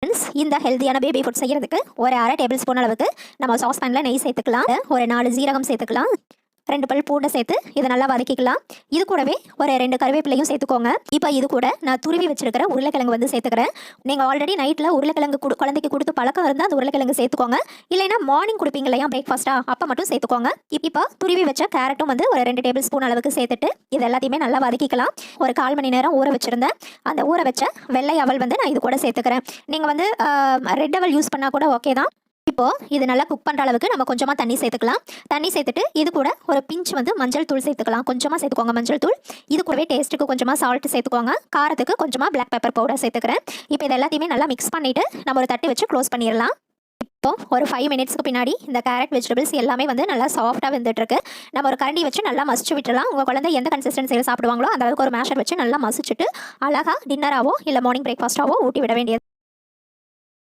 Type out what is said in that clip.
Friends, இந்த ஹெல்தியான baby food செய்யறதுக்கு ஒரு அரை டேபிள் ஸ்பூன் அளவுக்கு நம்ம சாஸ் பேனில் நெய் சேர்த்துக்கலாம். ஒரு 4 ஜீரகம் சேர்த்துக்கலாம். 2 பல் பூண்டை சேர்த்து இதை நல்லா வதக்கிக்கலாம். இது கூடவே ஒரு 2 கருவேப்பிலையும் சேர்த்துக்கோங்க. இப்போ இது கூட நான் துருவி வச்சிருக்கிற உருளைக்கிழங்கு வந்து சேர்த்துக்கிறேன். நீங்கள் ஆல்ரெடி நைட்டில் உருளைக்கிழங்கு குழந்தைக்கு கொடுத்து பழக்கம் இருந்தால் அந்த உருளைக்கிழங்கு சேர்த்துக்கோங்க. இல்லைன்னா மார்னிங் கொடுப்பீங்க இல்லையா பிரேக்ஃபாஸ்ட்டாக, அப்போ மட்டும் சேர்த்துக்கோங்க. இப்போ துருவி வச்ச கேரட்டும் வந்து ஒரு 2 டேபிள் ஸ்பூன் அளவுக்கு சேர்த்துட்டு இது எல்லாத்தையுமே நல்லா வதக்கிக்கலாம். ஒரு 1/4 மணி நேரம் ஊற வச்சுருந்தேன். அந்த ஊற வச்ச வெள்ளை அவல் வந்து நான் இது கூட சேர்த்துக்கிறேன். நீங்கள் வந்து ரெட் அவல் யூஸ் பண்ணால் கூட ஓகே தான். இப்போ இது நல்லா குக் பண்ணுற அளவுக்கு நம்ம கொஞ்சமாக தண்ணி சேர்த்துக்கலாம். தண்ணி சேர்த்துட்டு இது கூட ஒரு பிஞ்ச் வந்து மஞ்சள் தூள் சேர்த்துக்கலாம். கொஞ்சமாக சேர்த்துக்கோங்க மஞ்சள் தூள். இது கூடவே டேஸ்ட்டுக்கு கொஞ்சமாக சால்ட் சேர்த்துக்கோங்க. காரத்துக்கு கொஞ்சமாக பிளாக் பெப்பர் பவுடர் சேர்த்துக்கிறேன். இப்போ இது எல்லாத்தையுமே நல்லா மிக்ஸ் பண்ணிவிட்டு நம்ம ஒரு தட்டி வச்சு க்ளோஸ் பண்ணிடலாம். இப்போ ஒரு 5 மினிட்ஸ்க்கு பின்னாடி இந்த கேரட் வெஜிடபிள்ஸ் எல்லாமே வந்து நல்லா சாஃப்டாக வெந்துட்டுருக்கு. நம்ம ஒரு கரண்டி வச்சு நல்லா மசிச்சு விட்டுலாம். உங்கள் குழந்தை எந்த கன்சிஸ்டன்சியில் சாப்பிடுவாங்களோ அந்த அளவுக்கு ஒரு மேஷர் வச்சு நல்லா மசிச்சுட்டு அழகாக டின்னராகவோ இல்லை மார்னிங் பிரேக்ஃபாஸ்ட்டாவோ ஊட்டி விட வேண்டியது.